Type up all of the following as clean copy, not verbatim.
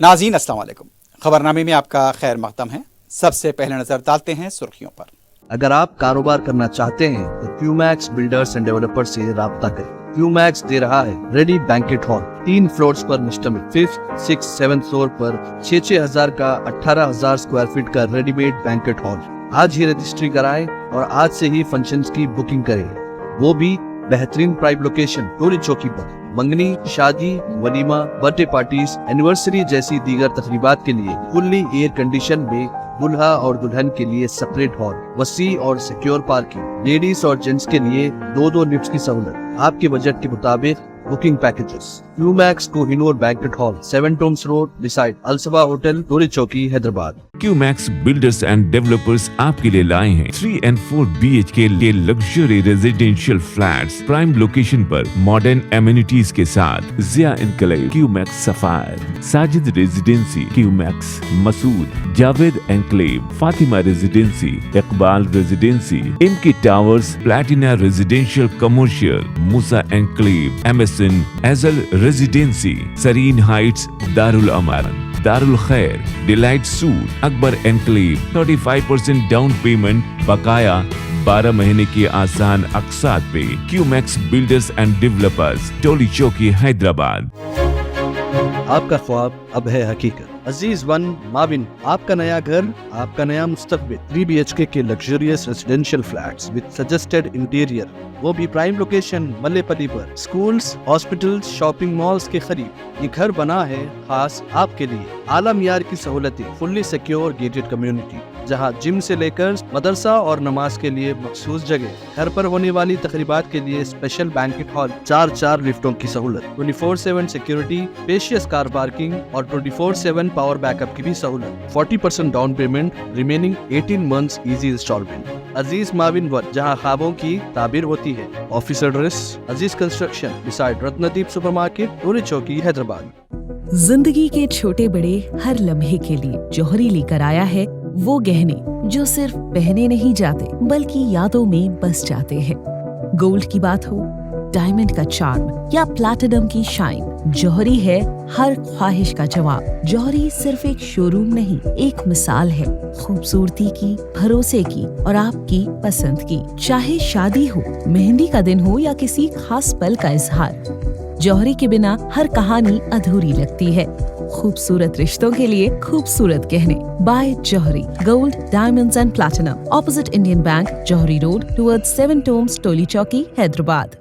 नाज़रीन अस्सलाम वालेकुम। खबरनामे में आपका खैर मकदम है। सबसे पहले नजर डालते हैं सुर्खियों पर। अगर आप कारोबार करना चाहते हैं तो क्यूमैक्स बिल्डर्स एंड डेवलपर्स से राब्ता करें। क्यूमैक्स दे रहा है रेडी बैंकेट हॉल 3 फ्लोर्स पर मुश्तमिल 5th, 6th, 7th फ्लोर पर 6,000 का 18,000 स्क्वायर फीट का रेडीमेड बैंकेट हॉल। आज ही रजिस्ट्री कराएं और आज से ही फंक्शंस की बुकिंग करें, वो भी बेहतरीन प्राइम लोकेशन टोली चौकी पर। मंगनी, शादी, वलीमा, बर्थडे पार्टीज, एनिवर्सरी जैसी दीगर तकरीबात के लिए फुल्ली एयर कंडीशन में दुल्हा और दुल्हन के लिए सेपरेट हॉल, वसी और सिक्योर पार्किंग, लेडीज और जेंट्स के लिए 2 लिफ्ट की सहूलत। आपके बजट के मुताबिक booking packages. Qmax Kohinoor banquet hall, 7 Tombs road, beside Alsaba hotel, Toli Chowki, Hyderabad. Qmax builders and developers आपके लिए लाए हैं 3 and 4 BHK के luxury residential flats prime location पर मॉडर्न एमिनिटीज के साथ। Zia enclave, Qmax sapphire, Sajid residency, Qmax Masood, Javed enclave, Fatima residency, Iqbal residency, इमकी towers, platina residential commercial, Musa enclave, MSN एजल रेजिडेंसी, सरीन हाइट्स, दारुल अमान, दारुल खैर, delight suit, Akbar enclave, 35% down payment, बकाया 12 महीने की आसान अक़सात पे। क्यूमैक्स बिल्डर्स एंड डेवलपर्स, टोली चौकी, हैदराबाद। आपका ख्वाब अब है हकीकत। अजीज वन माविन, आपका नया घर, आपका नया मुस्तकबिल। 3 BHK के luxurious residential flats with suggested interior, वो भी प्राइम लोकेशन मल्लेपल्ली पर। स्कूल्स, हॉस्पिटल्स, शॉपिंग मॉल्स के करीब ये घर बना है खास आपके लिए। आला मियार की सहूलतें, फुल्ली सिक्योर गेटेड कम्युनिटी जहां जिम से लेकर मदरसा और नमाज के लिए मखसूस जगह। घर पर होने वाली तकरीबात के लिए स्पेशल बैंकेट हॉल, 4 लिफ्टों की सहूलत, 24/7 सिक्योरिटी, स्पेशियस कार पार्किंग और 24/7 पावर बैकअप की भी सहूलत। 40% down payment, remaining 18 months easy instalment. Aziz माविन वन, जहां ख्वाबों की ताबीर होती है। Office address Aziz construction beside Ratnadeep supermarket, Toli Chowki, Hyderabad. जिंदगी के छोटे बड़े हर लम्हे के लिए जौहरी लेकर आया है वो गहने जो सिर्फ पहने नहीं जाते बल्कि यादों में बस जाते हैं। गोल्ड की बात हो, डायमंड का चार्म या प्लैटिनम की शाइन, जौहरी है हर ख्वाहिश का जवाब। जौहरी सिर्फ एक शोरूम नहीं, एक मिसाल है खूबसूरती की, भरोसे की और आपकी पसंद की। चाहे शादी हो, मेहंदी का दिन हो या किसी खास पल का इजहार, जौहरी के बिना हर कहानी अधूरी लगती है। खूबसूरत रिश्तों के लिए खूबसूरत गहने by Johri, gold, diamonds and platinum, opposite Indian Bank, Johri road, towards 7 Tombs, Toli Chowki, Hyderabad.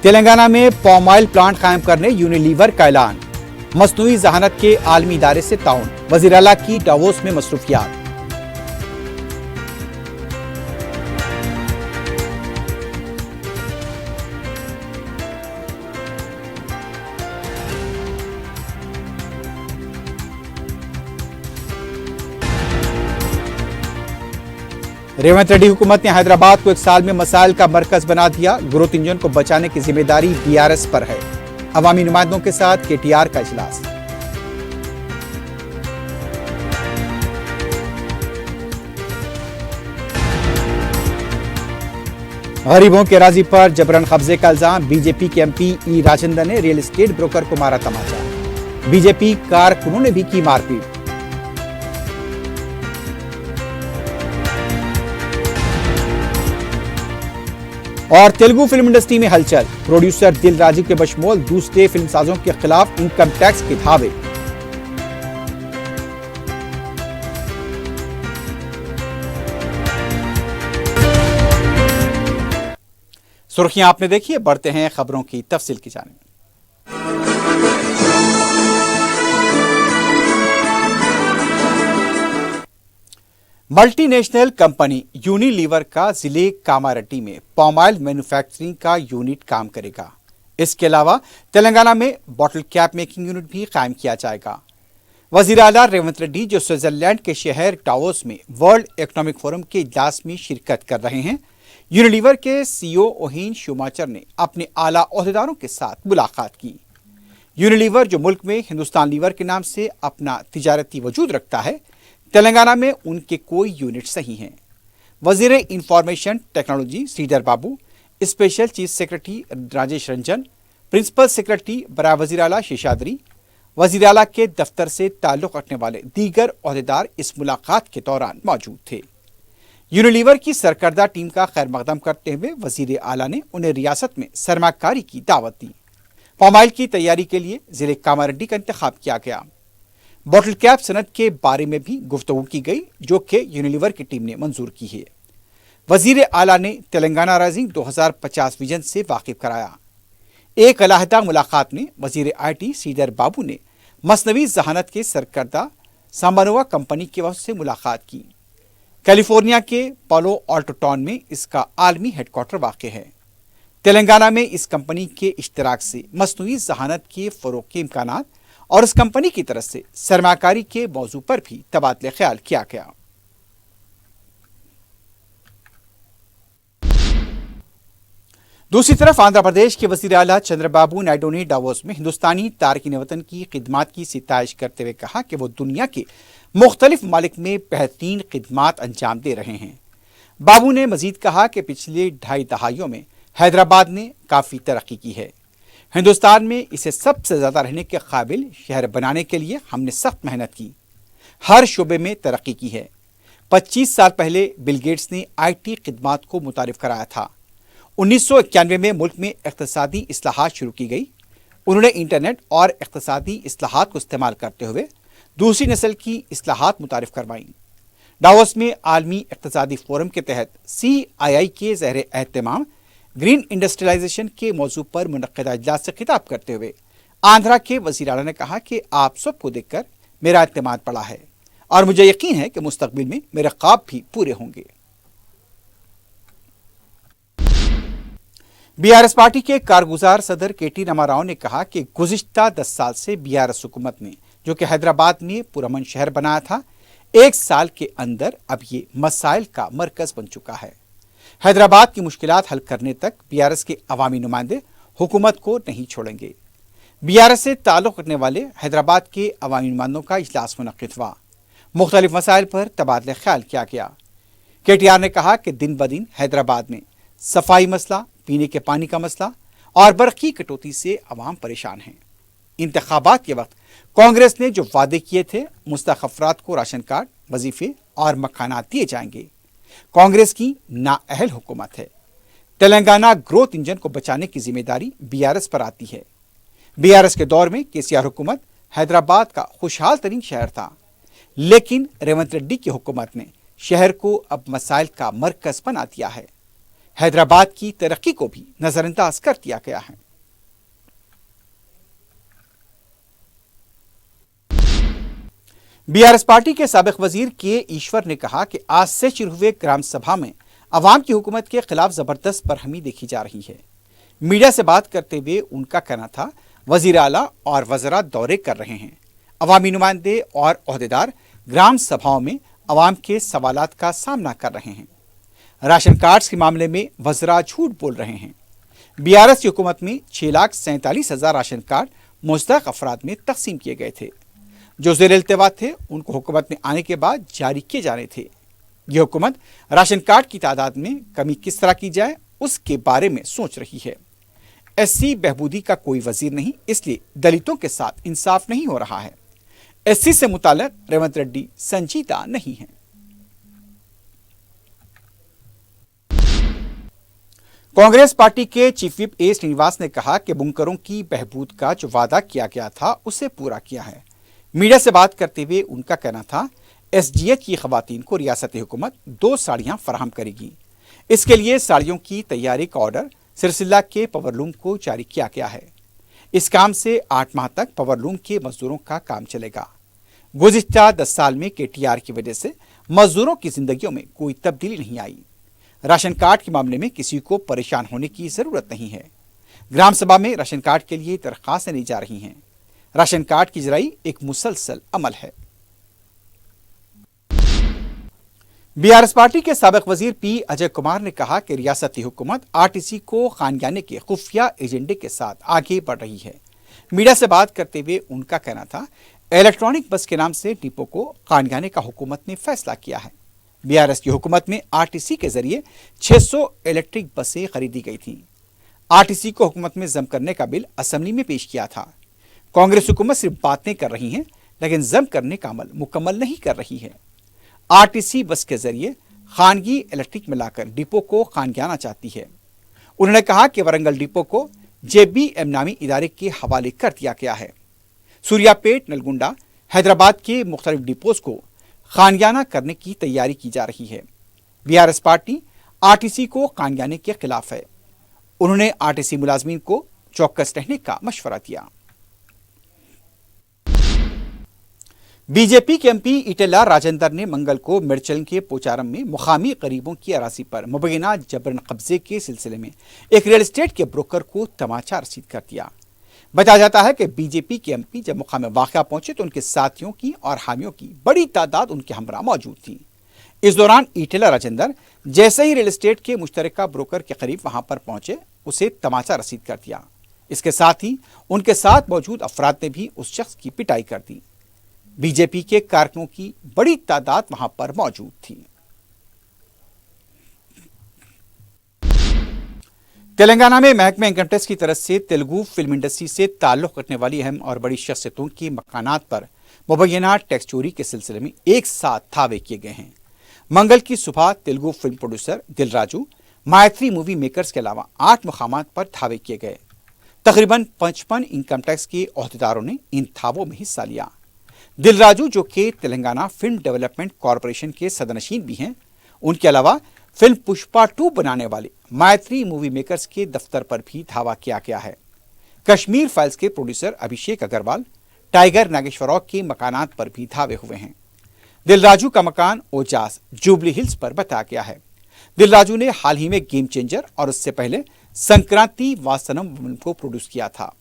Telangana में पाम ऑयल प्लांट कायम करने यूनिलीवर का ऐलान। मसनूई जहानत के आलमी इदारे से ताउन, वज़ीर आला की डावोस में मसरूफियात। रेवंत रेड्डी हुकूमत ने हैदराबाद को 1 साल में मसाइल का मरकज बना दिया। ग्रोथ इंजन को बचाने की जिम्मेदारी BRS पर है। अवामी नुमाइंदों के साथ KTR का इजलास। गरीबों के राजी पर जबरन कब्जे का इल्जाम। बीजेपी के MP E राजेंद्र ने रियल एस्टेट ब्रोकर को मारा तमाचा। बीजेपी कारकुनों ने भी की मारपीट। और तेलुगु फिल्म इंडस्ट्री में हलचल। प्रोड्यूसर दिल राजू के बशमोल दूसरे फिल्मसाजों के खिलाफ इनकम टैक्स के धावे। सुर्खियां आपने देखी है, बढ़ते हैं खबरों की तफसील की जानिब। मल्टीनेशनल कंपनी यूनिलीवर का जिले कामारेड्डी में पाम ऑयल मैन्युफैक्चरिंग का यूनिट काम करेगा। इसके अलावा तेलंगाना में बॉटल कैप मेकिंग यूनिट भी कायम किया जाएगा। वज़ीर आला रेवंत रेड्डी जो स्विट्जरलैंड के शहर डावोस में वर्ल्ड इकोनॉमिक फोरम के इजलास में शिरकत कर रहे हैं। यूनिलीवर के CEO ओहीन शूमाचर ने अपने आला ओहदेदारों के साथ मुलाकात की। यूनिलीवर जो मुल्क में हिंदुस्तान लीवर के नाम से अपना तिजारती वजूद रखता है, तेलंगाना में उनके कोई यूनिट नहीं हैं। वजीर information technology Sridhar Babu, special chief secretary Rajesh Ranjan, principal secretary बराए वजीर आला शेषाद्री, वजीर आला के दफ्तर से ताल्लुक रखने वाले दीगर ओहदेदार इस मुलाकात के दौरान मौजूद थे। यूनिलीवर की सरकर्दा टीम का खैर मकदम करते हुए वजीर आला ने उन्हें रियासत में सरमाकारी की दावत दी। पामाइल की तैयारी के लिए जिले कामारेड्डी का इंतखाब किया गया। बॉटल कैप सनद के बारे में भी गुफ्तगू की गई, जो कि यूनिलीवर की टीम ने मंजूर की है। वजीर आला ने तेलंगाना राइजिंग 2050 विजन से वाकिफ कराया। एक अलहदा मुलाकात में वजीर IT श्रीधर बाबू ने मसनवी जहानत के सरकर्दा सांबानोवा कंपनी के वफद से मुलाकात की। कैलिफोर्निया के पालो आल्टो टाउन में इसका आलमी हेडक्वार्टर वाक़ है। तेलंगाना में इस कंपनी के इश्तराक से मसनवी जहानत के फ़रोग़ के इम्कानात और इस कंपनी की तरफ से सरमाकारी के मौजू पर भी तबादले ख्याल किया गया। दूसरी तरफ आंध्र प्रदेश के वजीर आला चंद्रबाबू नायडू ने डावोस में हिंदुस्तानी तारकीन वतन की खिदमात की सिताइश करते हुए कहा कि वो दुनिया के मुख्तलिफ ममालिक में बेहतरीन खिदमात अंजाम दे रहे हैं। बाबू ने मजीद कहा कि पिछले 2.5 दहाइयों में हैदराबाद ने काफ़ी तरक्की की है। हिंदुस्तान में इसे सबसे ज़्यादा रहने के काबिल शहर बनाने के लिए हमने सख्त मेहनत की, हर शोबे में तरक्की की है। 25 साल पहले बिल गेट्स ने IT खिदमात को मुतारिफ कराया था। 1991 में मुल्क में इक़्तिसादी इस्लाहात शुरू की गई। उन्होंने इंटरनेट और इक़्तिसादी इस्लाहात को इस्तेमाल करते हुए दूसरी नस्ल की इस्लाहात मुतारिफ करवाईं। डावोस में आलमी इक़्तिसादी फोरम के तहत CII के ज़हर एहतमाम ग्रीन इंडस्ट्रियलाइजेशन के मौजू पर मुनक़्क़िदा इजलास से खिताब करते हुए आंध्रा के वज़ीर आला ने कहा कि आप सबको देखकर मेरा एतमाद बढ़ा है और मुझे यकीन है कि मुस्तक़बिल में मेरे ख्वाब भी पूरे होंगे। BRS पार्टी के कारगुजार सदर KT रामाराव ने कहा कि गुज़िश्ता 10 साल से BRS हुकूमत ने, जो कि हैदराबाद में पुरअमन शहर बनाया था, 1 साल के अंदर अब ये मसाइल का मरकज बन चुका है। हैदराबाद की मुश्किलात हल करने तक BRS के अवामी नुमाइंदे हुकूमत को नहीं छोड़ेंगे। BRS से ताल्लुक़ रखने वाले हैदराबाद के अवामी नुमाइंदों का इजलास मुनक़्क़िद हुआ। मुख्तलिफ मसाइल पर तबादले ख्याल किया गया। KTR ने कहा कि दिन ब दिन हैदराबाद में सफाई मसला, पीने के पानी का मसला और बर्क़ की कटौती से अवाम परेशान हैं। इंतखाबात के वक्त कांग्रेस ने जो वादे किए थे, मुस्तहक़ अफराद को राशन कार्ड, वजीफे और मकानात दिए जाएंगे। कांग्रेस की नाअहल हुकूमत है। तेलंगाना ग्रोथ इंजन को बचाने की जिम्मेदारी BRS पर आती है। BRS के दौर में KCR हुकूमत हैदराबाद का खुशहाल तरीन शहर था, लेकिन रेवंत रेड्डी की हुकूमत ने शहर को अब मसाइल का मरकज बना दिया है। हैदराबाद की तरक्की को भी नजरअंदाज कर दिया गया है। BRS पार्टी के साबिक वजीर के ईश्वर ने कहा कि आज से शुरू हुए ग्राम सभा में अवाम की हुकूमत के खिलाफ जबरदस्त बरहमी देखी जा रही है। मीडिया से बात करते हुए उनका कहना था, वजीर आला और वज़रा दौरे कर रहे हैं, अवामी नुमाइंदे और ओहदेदार ग्राम सभाओं में अवाम के सवालात का सामना कर रहे हैं। राशन कार्ड्स के मामले में वज़रा झूठ बोल रहे हैं। BRS की हुकूमत में 6,47,000 राशन कार्ड मुस्तहक़ अफराद में तकसीम किए गए थे, जो ज़ेर इल्तिवा थे उनको हुकूमत में आने के बाद जारी किए जाने थे। यह हुकूमत राशन कार्ड की तादाद में कमी किस तरह की जाए उसके बारे में सोच रही है। SC बहबूदी का कोई वजीर नहीं, इसलिए दलितों के साथ इंसाफ नहीं हो रहा है। SC से मुताल्लिक़ रेवंत रेड्डी संजीदा नहीं है। कांग्रेस पार्टी के चीफ विप A श्रीनिवास ने कहा कि बुनकरों की बहबूद का जो वादा किया गया था उसे पूरा किया है। मीडिया से बात करते हुए उनका कहना था, SGH की खवातीन को रियासती हुकूमत 2 साड़ियां फराहम करेगी। इसके लिए साड़ियों की तैयारी का ऑर्डर सिरसिल्ला के पावरलूम को जारी किया गया है। इस काम से 8 माह तक पावरलूम के मजदूरों का काम चलेगा। गुज़िश्ता 10 साल में KTR की वजह से मजदूरों की जिंदगियों में कोई तब्दीली नहीं आई। राशन कार्ड के मामले में किसी को परेशान होने की जरूरत नहीं है। ग्राम सभा में राशन कार्ड के लिए दरख्वास्तें ली जा रही हैं। राशन कार्ड की जराई एक मुसलसल अमल है। BRS पार्टी के साबिक वजीर P अजय कुमार ने कहा कि रियासती हुकूमत RTC को खानगियाने के खुफिया एजेंडे के साथ आगे बढ़ रही है। मीडिया से बात करते हुए उनका कहना था, इलेक्ट्रॉनिक बस के नाम से डिपो को खानगियाने का हुकूमत ने फैसला किया है। BRS की हुकूमत में RTC के जरिए 600 इलेक्ट्रिक बसें खरीदी गई थीं। आरटीसी को हुकूमत में जम करने का बिल असेंबली में पेश किया था। कांग्रेस हुकूमत सिर्फ बातें कर रही है, लेकिन जम करने का अमल मुकम्मल नहीं कर रही है। आरटीसी बस के जरिए खानगी इलेक्ट्रिक में लाकर डिपो को खानगियाना चाहती है। उन्होंने कहा कि वरंगल डिपो को जेबीएम नामी इदारे के हवाले कर दिया गया है। सूर्यापेट, नलगुंडा, हैदराबाद के मुख्तलिफ डिपोज को खानगियाना करने की तैयारी की जा रही है। बीआरएस पार्टी आरटीसी को खानगियाने के खिलाफ है। उन्होंने आरटीसी मुलाजमीन को चौकस रहने का मशवरा दिया। बीजेपी के एमपी ईटेला राजेंद्र ने मंगल को मिर्चल के पोचारम में मुकामी गरीबों की अराजी पर मुबैना जबरन कब्जे के सिलसिले में एक रियल एस्टेट के ब्रोकर को तमाचा रसीद कर दिया। बताया जाता है कि बीजेपी के एमपी जब मुकाम वाक़या पहुंचे तो उनके साथियों की और हामियों की बड़ी तादाद उनके हमरा मौजूद थी। इस दौरान ईटेला राजेंद्र जैसे ही रियल एस्टेट के मुश्तरका ब्रोकर के करीब वहां पर पहुंचे, उसे तमाचा रसीद कर दिया। इसके साथ ही उनके साथ मौजूद अफराद ने भी उस शख्स की पिटाई कर दी। बीजेपी के कारकुनों की बड़ी तादाद वहां पर मौजूद थी। तेलंगाना में महकमे इनकम टैक्स की तरफ से तेलुगु फिल्म इंडस्ट्री से ताल्लुक रखने वाली अहम और बड़ी शख्सियतों की मकानात पर मुबैना टैक्स चोरी के सिलसिले में एक साथ धावे किए गए हैं। मंगल की सुबह तेलुगु फिल्म प्रोड्यूसर दिल राजू, मायत्री मूवी मेकर्स के अलावा 8 मुकामात पर धावे किए गए। तकरीबन 55 इनकम टैक्स के अहदेदारों ने इन धावों में हिस्सा लिया। दिल राजू, जो कि तेलंगाना फिल्म डेवलपमेंट कॉरपोरेशन के सदनशीन भी हैं, उनके अलावा फिल्म पुष्पा 2 बनाने वाले मायत्री मूवी मेकर्स के दफ्तर पर भी धावा किया गया है। कश्मीर फाइल्स के प्रोड्यूसर अभिषेक अग्रवाल, टाइगर नागेश्वरराव के मकानात पर भी धावे हुए हैं। दिल राजू का मकान ओजास जुबली हिल्स पर बताया गया है। दिल राजू ने हाल ही में गेम चेंजर और उससे पहले संक्रांति वासनम फिल्म को प्रोड्यूस किया था।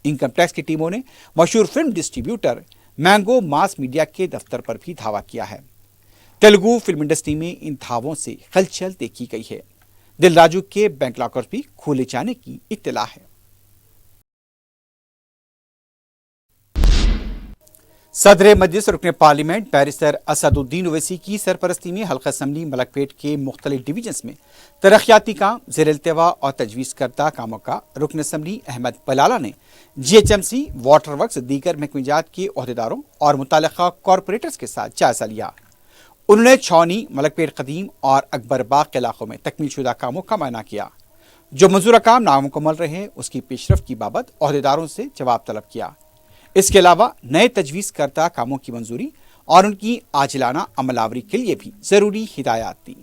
इनकम टैक्स की टीमों ने मशहूर film distributor mango mass media के दफ्तर पर भी धावा किया है। तेलुगु फिल्म इंडस्ट्री में इन धावों से हलचल देखी गई है। दिल राजू के बैंक लॉकर्स भी खोले जाने की इत्तला है। सदर मजलिस रुकने पार्लियामेंट बैरिस्टर असदुद्दीन ओवैसी की सरपरस्ती में हल्का असम्बली मलकपेट के मुख्तलिफ डिवीजन्स में तरक्याती काम, ज़ेर-ए-इल्तिवा और तजवीज़ करदा कामों का रुकन असम्बली अहमद बलाला ने जीएचएमसी, वाटर वर्क्स, दीगर महकमेजात के अहदेदारों और मुताल्लिका कॉरपोरेटर्स के साथ जायजा लिया। उन्होंने छौनी, मलकपेट कदीम और अकबरबाग के इलाकों में तकमील शुदा कामों का मायना किया। जो मंजूरा काम नामुकम्मल रहे, उसकी पेशरफ की बाबत अहदेदारों से जवाब तलब किया। इसके अलावा नए तजवीज़ करदा कामों की मंजूरी और उनकी आजिलाना अमलावरी के लिए भी जरूरी हिदायत दी।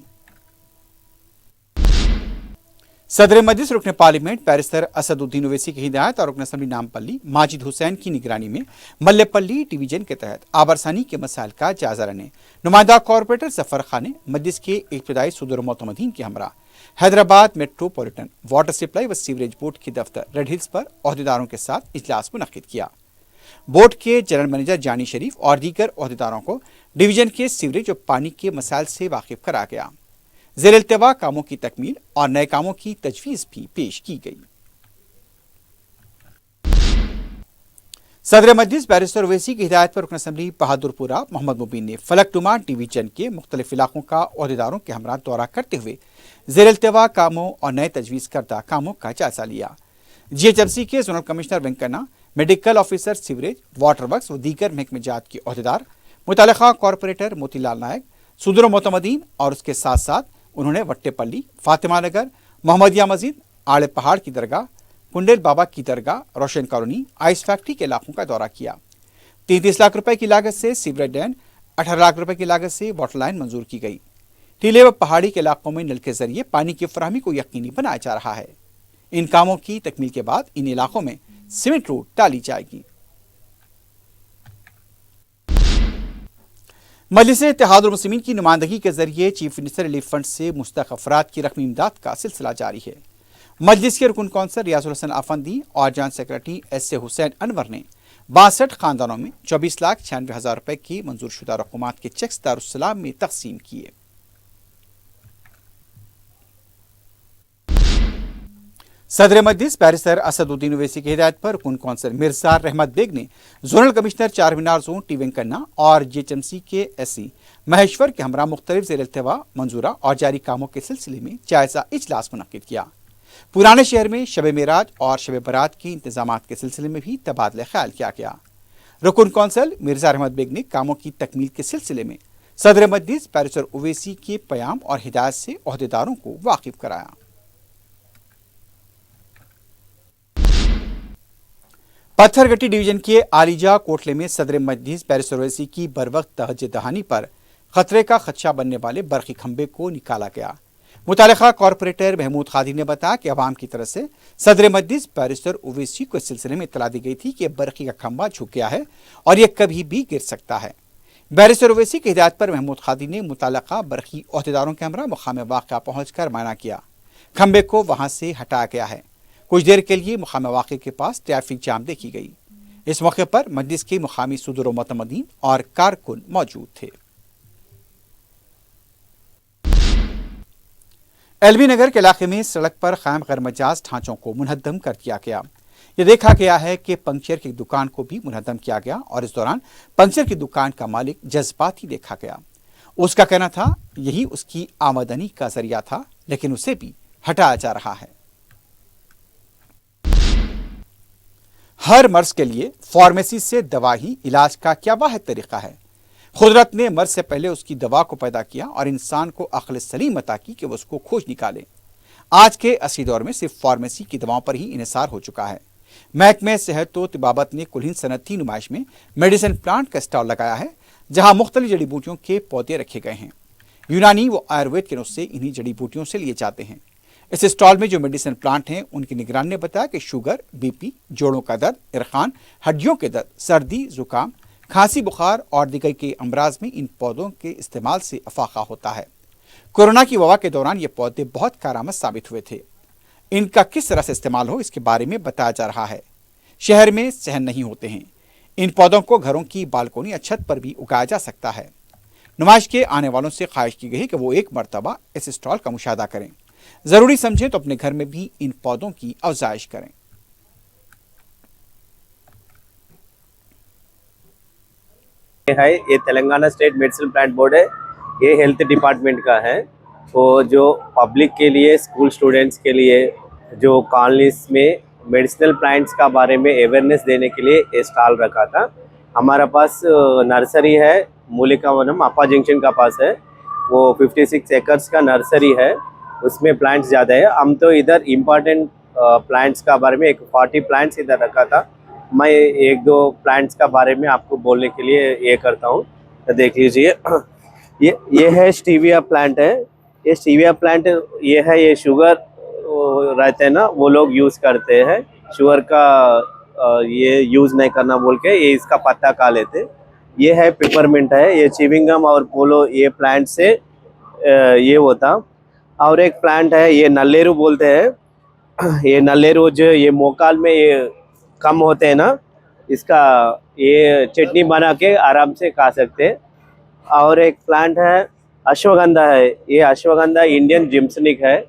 सदर मजलिस रुकने पार्लियामेंट बैरिस्टर असदुद्दीन ओवैसी की हिदायत और रुकन असम्बली नामपल्ली माजिद हुसैन की निगरानी में मल्लेपल्ली डिवीजन के तहत आबरसानी के मसाइल का जायजा लेने नुमाइंदा कॉरपोरेटर जफर खान ने मजलिस के इब्तदाई सदर मोतमदीन के हमरा हैदराबाद मेट्रोपॉलिटन वाटर सप्लाई व सीवरेज बोर्ड के दफ्तर रेड हिल्स पर अहदेदारों के साथ इजलास मुनक्किद किया। बोर्ड के जनरल मैनेजर जानी शरीफ और दीगर अहदेदारों को डिवीजन के सीवरेज और पानी के मसाइल से वाकिफ करा गया। ज़ेर-ए-इल्तिवा कामों की तकमील और नए कामों की तजवीज़ भी पेश की गई। सदर मजलिस बैरिस्टर ओवैसी की हिदायत पर रुकन असम्बली बहादुरपुरा मोहम्मद मुबीन ने फलकनुमा डिवीजन के मुख्तलिफ इलाकों का अहदेदारों के हमरा दौरा करते हुए ज़ेर-ए-इल्तिवा कामों और नए तजवीज़ करदा कामों का जायजा लिया। जीएचएमसी के zonal commissioner Venkanna, medical officer sewerage, water works व दीगर महकमेजात के अहदेदार, मुताल्लिका कॉरपोरेटर मोतीलाल नायक, सदर मोतमदीन और उसके साथ साथ उन्होंने वट्टेपल्ली, फातिमा नगर, मोहम्मदिया मस्जिद, आड़े पहाड़ की दरगाह, कुंडेल बाबा की दरगाह, रोशन कॉलोनी, आइस फैक्ट्री के इलाकों का दौरा किया। 33 लाख रुपए की लागत से सीवरेज डैम, 18 लाख रुपए की लागत से वाटर लाइन मंजूर की गई। टीले व पहाड़ी के इलाकों में नल के जरिए पानी की फराहमी को यकीनी बनाया जा रहा है। इन कामों की तकमील के बाद इन इलाकों में सीमेंट रोड डाली जाएगी। मजलिस इत्तेहादुल मुस्लिमीन की नुमाइंदगी के जरिए चीफ मिनिस्टर रिलीफ फंड से मुस्तहक अफराद की रकमी इमदाद का सिलसिला जारी है। मजलिस के रुकन कौंसल रियाजुल हसन आफंदी और joint secretary S A Hussain Anwar ने 62 खानदानों में 24,96,000 रुपए की मंजूर शुदा रकूमात के चेक्स दारुस्सलाम में तकसीम किए। सदर मजलिस बैरिस्टर असदुद्दीन ओवैसी की हिदायत पर रुकन कौंसल मिर्जा रहमत बेग ने जोनल कमिश्नर चार मीनार जोन टी वेंकन्ना और जीएचएमसी के एससी महेश्वर के हमरा मुख्तलिफ ज़ेर-ए-इल्तिवा मंजूरा और जारी कामों के सिलसिले में जायजा इजलास मुनक्किद किया। पुराने शहर में शब मेराज और शब बारात के इंतजामात के सिलसिले में भी तबादला ख्याल किया गया। रुकन कौंसल मिर्जा अहमद बेग ने कामों की तकमील के सिलसिले में सदर मजलिस बैरिस्टर ओवैसी के प्याम और हिदायत से ओहदेदारों को वाकिफ कराया। पत्थरगट्टी डिवीजन के आलीजा कोटले में सदर मजलिस बैरिस्टर ओवैसी की बरवक्त तहज्जुद दहानी पर खतरे का खदशा बनने वाले बरकी खंबे को निकाला गया। मुतालिका कॉरपोरेटर महमूद खादी ने बताया कि अवाम की तरफ से सदर मजलिस बैरिस्टर ओवैसी को इस सिलसिले में इत्तला दी गई थी कि बरकी का खंबा झुक गया है और यह कभी भी गिर सकता है। बैरिस्टर ओवैसी की हिदायत पर महमूद खादी ने मुतालिका बरकी ओहदेदारों के हमरा मुकाम वाक़या पहुंचकर मायना किया। खंबे को वहां से हटाया गया है। कुछ देर के लिए मुकाम वाक़े के पास ट्रैफिक जाम देखी गई। इस मौके पर मजलिस के मुकामी सदर व मुतमदीन और कारकुन मौजूद थे। एलबी नगर के इलाके में सड़क पर कायम गैर मजाज ढांचों को मुनहद्दम कर दिया गया। यह देखा गया है कि पंक्चर की दुकान को भी मुनहद्दम किया गया और इस दौरान पंक्चर की दुकान का मालिक जज्बाती देखा गया। उसका कहना था यही उसकी आमदनी का जरिया था, लेकिन उसे भी हटाया जा रहा है। हर मर्ज के लिए फार्मेसी से दवा ही इलाज का क्या वाहिद तरीका है। खुदरत ने मर्ज से पहले उसकी दवा को पैदा किया और इंसान को अक्ल सलीम अता की कि वो उसको खोज निकाले। आज के असली दौर में सिर्फ फार्मेसी की दवाओं पर ही इन्हिसार हो चुका है। महकमे सेहत व तिबाबत ने कुल्हिन सनती नुमाइश में मेडिसिन प्लांट का स्टॉल लगाया है, जहां मुख्तलिफ जड़ी बूटियों के पौधे रखे गए हैं। यूनानी व आयुर्वेद के नुस्खे इन्हीं जड़ी बूटियों से लिए जाते हैं। इस स्टॉल में जो मेडिसिन प्लांट हैं उनकी निगरान ने बताया कि शुगर, बीपी, जोड़ों का दर्द, इरखान, हड्डियों के दर्द, सर्दी, जुकाम, खांसी, बुखार और दीगर के अमराज में इन पौधों के इस्तेमाल से अफाका होता है। कोरोना की वबा के दौरान ये पौधे बहुत कारआमद साबित हुए थे। इनका किस तरह से इस्तेमाल हो इसके बारे में बताया जा रहा है। शहर में सहन नहीं होते हैं। इन पौधों को घरों की बालकोनी या छत पर भी उगाया जा सकता है। नुमाइश के आने वालों से ख्वाहिश की गई कि वो एक मरतबा इस स्टॉल का मुशाहदा करें। जरूरी समझें तो अपने घर में भी इन पौधों की अफजाइश करें। ये Telangana state medicine plant board है। ये हेल्थ डिपार्टमेंट का है। वो जो पब्लिक के लिए, स्कूल स्टूडेंट्स के लिए, जो कॉलोनीज में मेडिसिनल प्लांट्स का बारे में अवेयरनेस देने के लिए ये स्टॉल रखा था। हमारा पास नर्सरी है, मूलिकावनम अपा जंक्शन का पास है। वो 56 एकर्स का नर्सरी है, उसमें प्लांट्स ज़्यादा है। हम तो इधर इम्पॉर्टेंट प्लांट्स का बारे में एक 40 प्लांट्स इधर रखा था। मैं एक दो प्लांट्स का बारे में आपको बोलने के लिए ये करता हूँ, देख लीजिए। ये है स्टीविया प्लांट है। ये स्टीविया प्लांट ये है, ये शुगर रहते हैं ना, वो लोग यूज़ करते हैं। शुगर का ये यूज़ नहीं करना बोल के ये इसका पत्ता खा लेते। ये है पेपरमिंट है। ये चिविंगम और पोलो ये प्लांट से ये होता। और एक प्लांट है, ये नल्लेरू बोलते हैं। ये नल्लेरू जो ये मोकाल में ये कम होते हैं ना, इसका ये चटनी बना के आराम से खा सकते हैं। और एक प्लांट है अश्वगंधा है। ये अश्वगंधा इंडियन जिम्सनिक है,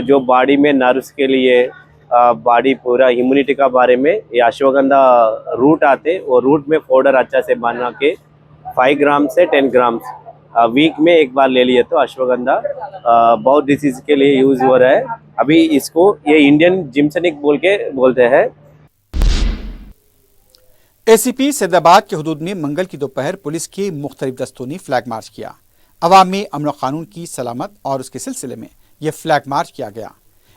जो बॉडी में नर्व्स के लिए, बॉडी पूरा इम्यूनिटी का बारे में ये अश्वगंधा रूट आते। वो रूट में पाउडर अच्छा से बना के 5 ग्राम से 10 ग्राम वीक में एक बार ले लिए तो अश्वगंधा बहुत डिसीज के लिए यूज़ हो रहा है। अभी इसको ये इंडियन जिम्सनिक बोल के बोलते हैं। एसीपी सैदाबाद के हुदूद में मंगल की दोपहर पुलिस के मुख्तलिफ दस्तों ने फ्लैग मार्च किया। अवाम में अमन कानून की सलामत और उसके सिलसिले में यह फ्लैग मार्च किया गया।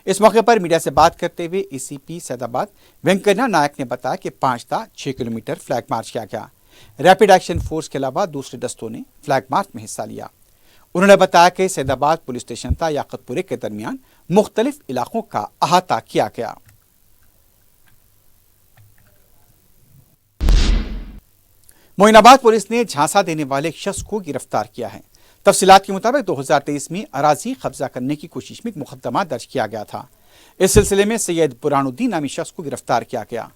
इस मौके पर मीडिया से बात करते हुए एसीपी सैदाबाद वेंकैया नायक ने बताया कि 5 था 6 किलोमीटर फ्लैग मार्च किया गया। रैपिड एक्शन फोर्स के अलावा दूसरे दस्तों ने फ्लैग मार्च में हिस्सा लिया। उन्होंने बताया कि सैदाबाद पुलिस स्टेशन था याकतपुरे के दरमियान मुख्तलिफ इलाकों का अहाता किया गया। मोइनाबाद पुलिस ने झांसा देने वाले एक शख्स को गिरफ्तार किया है। तफसीलात के मुताबिक 2023 में अराजी कब्जा करने की कोशिश में एक मुकदमा दर्ज किया गया था। इस सिलसिले में सैयद बुरहानुद्दीन नामी शख्स को गिरफ्तार किया गया।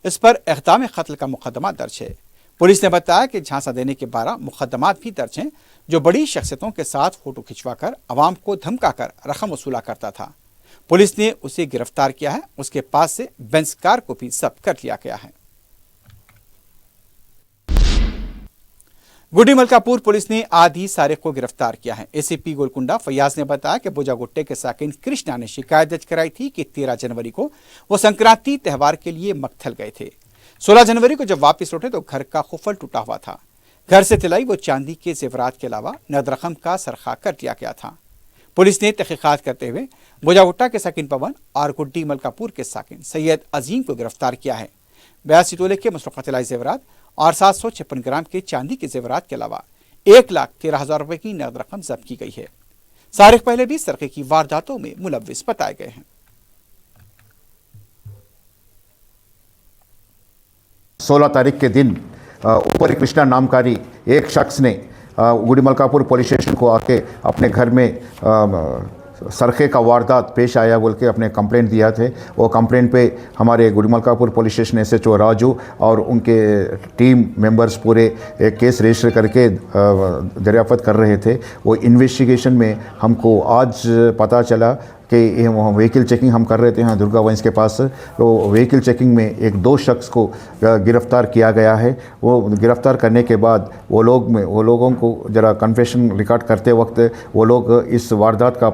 इस पर इक़दाम कत्ल का मुकदमा दर्ज है। पुलिस ने बताया कि झांसा देने के 12 मुकदमात भी दर्ज हैं, जो बड़ी शख्सियतों के साथ फोटो खिंचवाकर अवाम को धमकाकर रकम वसूला करता था। पुलिस ने उसे गिरफ्तार किया है। उसके पास से बेंज कार को भी जब्त कर लिया गया है। गुडी मलकापुर पुलिस ने आधी सारिक को गिरफ्तार किया है। एसीपी गोलकुंडा फैयाज ने बताया कि बोजागुट्टे के साकिन कृष्णा ने शिकायत दर्ज कराई थी कि 13 जनवरी को वो संक्रांति त्यौहार के लिए मक्थल गए थे। 16 जनवरी को जब वापस लौटे तो घर का कुफल टूटा हुआ था। घर से तिलाई व चांदी के जेवरात के अलावा नगद रकम का सरखा कर लिया गया था। पुलिस ने तहकीकात करते हुए बोजागुट्टा के साकिन पवन और गुड्डी मलकापुर के साकिन सैयद अजीम को गिरफ्तार किया है। 82 तोले के मसरूक़ा तिलाई जेवरात और 756 ग्राम के चांदी के जेवरात के अलावा 1,13,000 रुपए की नगद रकम जब्त की गई है। सारिक पहले भी सरके की वारदातों में मुलव्विस बताए गए हैं। 16 तारीख के दिन ऊपरी कृष्णा नामकारी एक शख्स ने गुडी मलकापुर पुलिस स्टेशन को आके अपने घर में सरखे का वारदात पेश आया बोल के अपने कंप्लेंट दिया थे। वो कंप्लेंट पे हमारे Gudi Malkapur police station SHO Raju और उनके टीम मेंबर्स पूरे एक केस रजिस्टर करके दरियाफ्त कर रहे थे। वो इन्वेस्टिगेशन में हमको आज पता चला कि व्हीकल चेकिंग हम कर रहे थे यहाँ दुर्गावंश के पास। तो व्हीकल चेकिंग में एक 2 शख्स को गिरफ़्तार किया गया है। वो गिरफ़्तार करने के बाद वो लोगों को ज़रा कन्फेशन रिकॉर्ड करते वक्त वो लोग इस वारदात का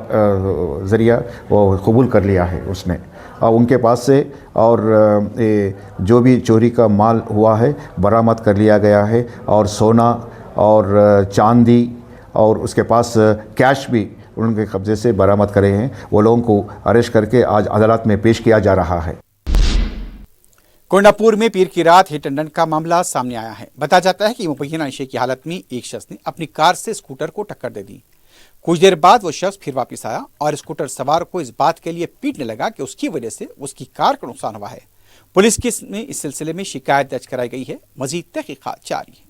ज़रिया वो कबूल कर लिया है उसने। उनके पास से और जो भी चोरी का माल हुआ है बरामद कर लिया गया है और सोना और चांदी और उसके पास कैश भी उनके कब्जे से बरामद करे हैं। वो लोगों को अरेस्ट करके आज अदालत में पेश किया जा रहा है। कोंडापुर में पीर की रात हिट एंड रन का मामला सामने आया है। बताया जाता है कि मुबैना नशे की हालत में एक शख्स ने अपनी कार से स्कूटर को टक्कर दे दी। कुछ देर बाद वो शख्स फिर वापस आया और स्कूटर सवार को इस बात के लिए पीटने लगा कि उसकी वजह से उसकी कार का नुकसान हुआ है। पुलिस में इस सिलसिले में शिकायत दर्ज कराई गई है। मजीद तहकीकात जारी है।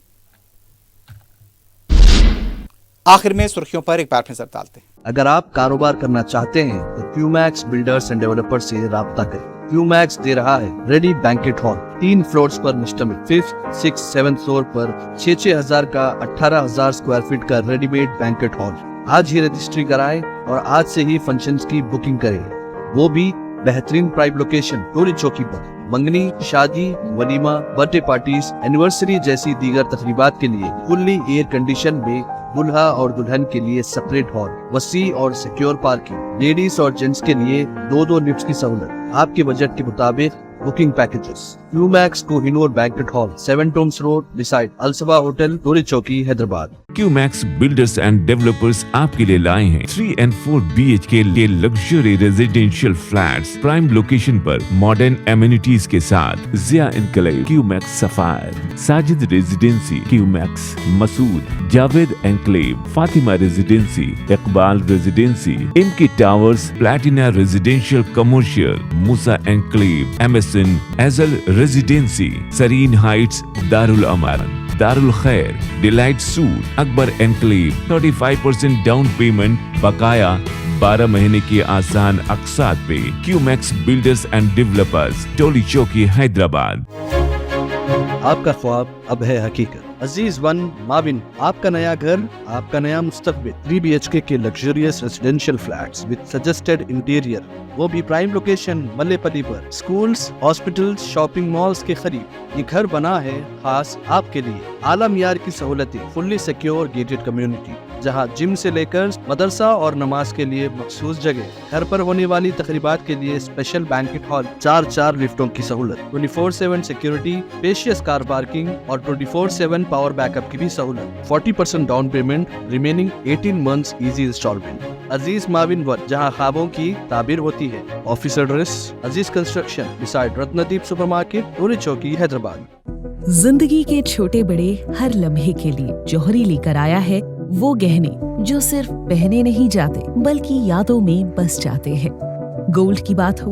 आखिर में सुर्खियों पर एक बार फिर नजर डालते हैं। अगर आप कारोबार करना चाहते हैं तो क्यूमैक्स बिल्डर्स एंड डेवलपर्स से राब्ता करें। क्यूमैक्स दे रहा है रेडी बैंकेट हॉल 3 फ्लोर्स पर मुश्तमिल 5th, 6th, 7th फ्लोर पर 6,000 का 18,000 स्क्वायर फीट का रेडीमेड बैंकेट हॉल। आज ही रजिस्ट्री कराएं और आज से ही फंक्शंस की बुकिंग करें, वो भी बेहतरीन प्राइम लोकेशन टोली चौकी पर। मंगनी, शादी, वलीमा, बर्थडे पार्टीज, एनिवर्सरी जैसी दीगर तकरीबात के लिए फुल्ली एयर कंडीशन में दुल्हा और दुल्हन के लिए सेपरेट हॉल, वसी और सिक्योर पार्किंग, लेडीज और जेंट्स के लिए 2-2 लिफ्ट्स की सहूलत। आपके बजट के मुताबिक booking packages. Qmax Kohinoor banquet hall, 7 Tombs road beside Alsaba hotel, Toli Chowki, Hyderabad. Qmax builders and developers आपके लिए लाए हैं 3 and 4 BHK के luxury residential flats prime location पर मॉडर्न एमिनिटीज के साथ। Zia enclave, Qmax sapphire, Sajid residency, Qmax Masood, Javed enclave, Fatima residency, Iqbal residency, इनकी towers, platina residential commercial, Musa enclave, MSN एजल रेजिडेंसी, सरीन हाइट्स, दारुल अमान, दारुल खैर, delight suit, Akbar enclave, 35% down payment बकाया 12 महीने की आसान अक़सात पे। क्यूमैक्स बिल्डर्स एंड डेवलपर्स, टोली चौकी, हैदराबाद। आपका ख्वाब अब है हकीकत। अजीज वन माविन, आपका नया घर, आपका नया मुस्तकबिल। 3 BHK के luxurious residential flats with suggested interior, वो भी प्राइम लोकेशन मल्लेपल्ली पर। स्कूल्स, हॉस्पिटल्स, शॉपिंग मॉल्स के करीब ये घर बना है खास आपके लिए। आला मियार की सहूलतें, फुल्ली सिक्योर गेटेड कम्युनिटी जहां जिम से लेकर मदरसा और नमाज के लिए मखसूस जगह। घर पर होने वाली तकरीबात के लिए स्पेशल बैंकेट हॉल, 4 लिफ्टों की सहूलत, 24/7 सिक्योरिटी, स्पेशियस कार पार्किंग और 24/7 पावर बैकअप की भी सहूलत। 40% down payment, remaining 18 months easy instalment. Aziz माविन वन, जहां ख्वाबों की ताबीर होती है। Office address Aziz construction beside Ratnadeep supermarket, Toli Chowki, Hyderabad. जिंदगी के छोटे बड़े हर लम्हे के लिए जौहरी लेकर आया है वो गहने जो सिर्फ पहने नहीं जाते बल्कि यादों में बस जाते हैं। गोल्ड की बात हो,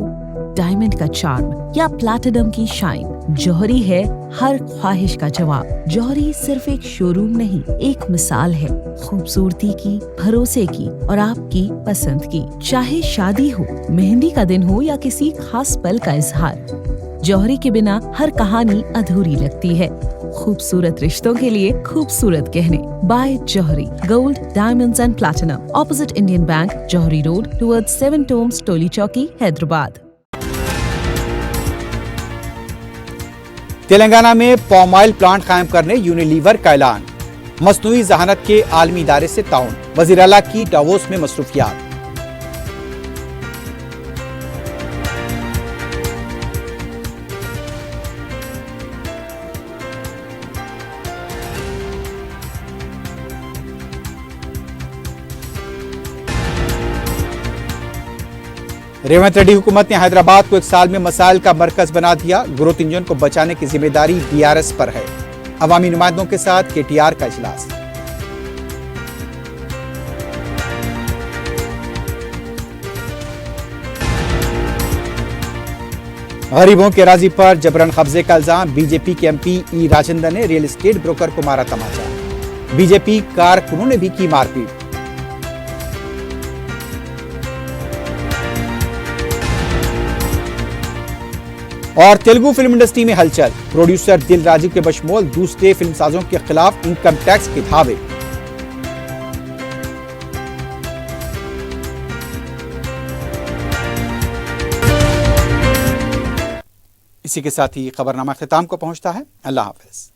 डायमंड का चार्म या प्लैटिनम की शाइन, जौहरी है हर ख्वाहिश का जवाब। जौहरी सिर्फ एक शोरूम नहीं, एक मिसाल है खूबसूरती की, भरोसे की और आपकी पसंद की। चाहे शादी हो, मेहंदी का दिन हो या किसी खास पल का इजहार, जौहरी के बिना हर कहानी अधूरी लगती है। खूबसूरत रिश्तों के लिए खूबसूरत गहने by Johri. Gold, diamonds and platinum, opposite Indian Bank, Johri road, towards 7 Tombs, Toli Chowki, Hyderabad. Telangana में पॉम ऑयल प्लांट कायम करने यूनिलीवर का ऐलान। मसनूई जहानत के आलमी इदारे से ताउन, वज़ीर आला की डावोस में मसरूफियात। रेवंत रेड्डी हुकूमत ने हैदराबाद को 1 साल में मसाइल का मरकज बना दिया। ग्रोथ इंजन को बचाने की जिम्मेदारी बीआरएस पर है। अवामी नुमाइंदों के साथ केटीआर का इजलास। गरीबों के राजी पर जबरन कब्जे का इल्जाम। बीजेपी के एमपी ई राजेंद्र ने रियल एस्टेट ब्रोकर को मारा तमाचा। बीजेपी कारकुनों ने भी की मारपीट। और तेलुगु फिल्म इंडस्ट्री में हलचल। प्रोड्यूसर दिल राजू के बशमोल दूसरे फिल्मसाजों के खिलाफ इनकम टैक्स के धावे। इसी के साथ ही खबरनामा ख्ताम को पहुंचता है। अल्लाह हाफिज।